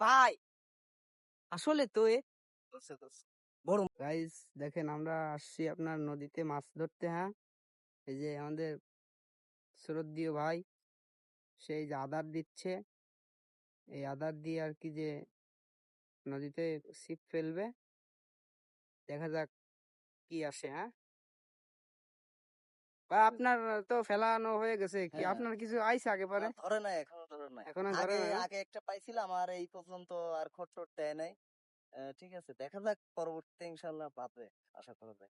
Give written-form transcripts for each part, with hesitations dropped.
ভাই আসলে তো বড় গাইস দেখেন আমরা আসছি আপনার নদীতে মাছ ধরতে। হ্যাঁ, এই যে আমাদের শ্রদ্ধেয় ভাই সেই যে আদার দিচ্ছে, এই আদার দিয়ে আর কি যে নদীতে ছিপ ফেলবে, দেখা যাক কি আসে। হ্যাঁ ভাই, আপনার তো ফেলানো হয়ে গেছে, কি হ্যাঁ, আপনার কিছু আইছে আগে পরে? ধরে নাই, এখনো ধরে নাই। এখনো ধরে আগে না? আগে একটা পাইছিলাম, আর এই পর্যন্ত আর খোঁজ দেয় নাই। ঠিক আছে, দেখা যাক পরবর্তীতে ইনশাল্লাহ পাবে, আশা করা যায়।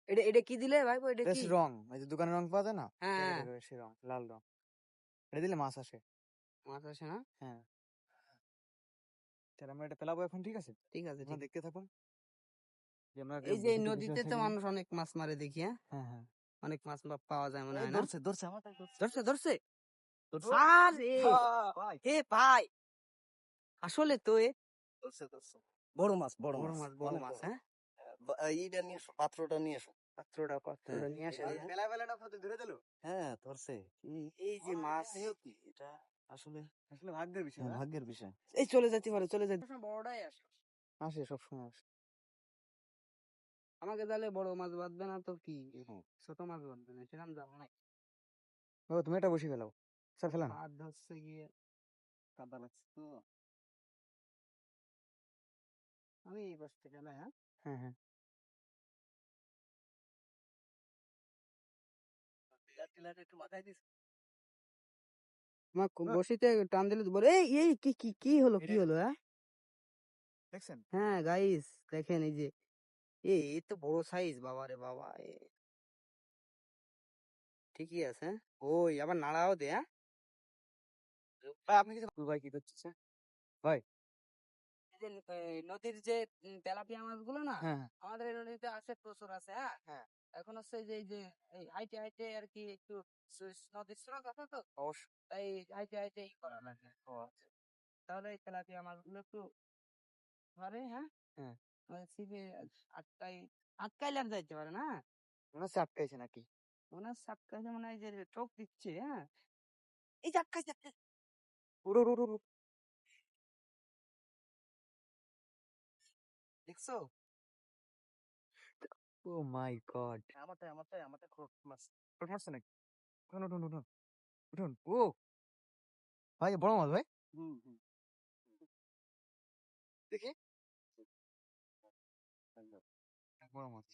এটা এটা কি দিলে ভাই? এটা কি? রং, এই যে দোকানের রং পাওয়া যায় না, হ্যাঁ, সে রং, লাল রং। এটা দিলে মাছ আসে। মাছ আসে না? হ্যাঁ, তাহলে আমরা এটা পেলাবো এখন। ঠিক আছে, ঠিক আছে, আপনারা ঠিক। দেখতে থাকুন যে আমরা এই যে এই বসিতে বসে নদীতে আছে তো কিনা। মানুষ অনেক মাছ মারে দেখি। হ্যাঁ, হ্যাঁ হ্যাঁ, অনেক মাছ পাওয়া যায় মনে এই হয় না? ধরছে ধরছে, আমার তাই ধরছে। ধরছে ধরছে। ধরছে? আরে ভাই, হে ভাই, আসলে তো ধরছে ধরছে। বড় মাছ, বড় বড় মাছ, মাছ, বড় অনেক মাছ। বড়। হ্যাঁ, এইটা নিয়ে এসো, পাত্রটা নিয়ে এসো। পাত্রটা হ্যাঁ, পাত্রটা নিয়ে আসেন। এই হ্যাঁ? বেলা বেলা না কত ধরে দিল। হ্যাঁ ধরছে। এই যে মাছ এটা আসলে আসলে ভাগ্যের বিষয়। হ্যাঁ, ভাগ্যের বিষয়। এই চলে যেতে পারে, চলে যেতে বড়টাই আসে। আসে সবসময় আসে। আমাকে তাহলে বড় মাছ বাঁধবে না তো কি, ছোট মাছ বাঁধবে না সেরকম জানো নাই। ও, তুমি এটা বসে ফেলাও, স্যার ফেলান। আর ধরছে গিয়ে কাদা লাগছে তো। আমি এই পাশ থেকে না। হ্যাঁ, হ্যাঁ হ্যাঁ, টিলাটা একটু মাথায় দিস। আমার বসিতে টান দিলে তো বলে এই এই কি কি কি হলো, কি হলো? হ্যাঁ দেখছেন? হ্যাঁ গাইস দেখেন, এই যে এই তো বড় সাইজ, বাবা রে বাবা। ঠিকই আছে। হ্যাঁ? ওই আবার নাড়াও দে। হ্যাঁ, ভাই আপনি কিছু ভাই কি করতেছে ভাই? এই যে নদীর যে তেলাপিয়া মাছগুলো না, হ্যাঁ আমাদের এই নদীতে আছে, প্রচুর আছে। হ্যাঁ, হ্যাঁ, এখন হচ্ছে যে এই যে এই হাইটে হাইটে আর কি একটু নদীর স্রোত আছে তো, অবশ্যই। তাই হাইটে হাইটে করা লাগে। ও আচ্ছা, তাহলে এই তেলাপিয়া মাছগুলো একটু ধরে। হ্যাঁ, হ্যাঁ, ওই ছিপে আটকাই, আটকাইলে আর যাইতে পারে না। মনে হচ্ছে আটকাইছে নাকি। মনে হচ্ছে আটকাইছে, মনে হয় যে টোপ দিচ্ছে। হ্যাঁ, এই যে আটকাইছে, আটকাইছে। উড়ো উড়ো উড়ো, দেখছো? ও মাই গড। আমারটাই খোট মাছ। ওটা মারছে নাকি? উঠুন উঠুন উঠুন উঠুন। ও ভাই, বড় মাছ ভাই, হুম হুম। দেখি। একদম। বড় মাছ।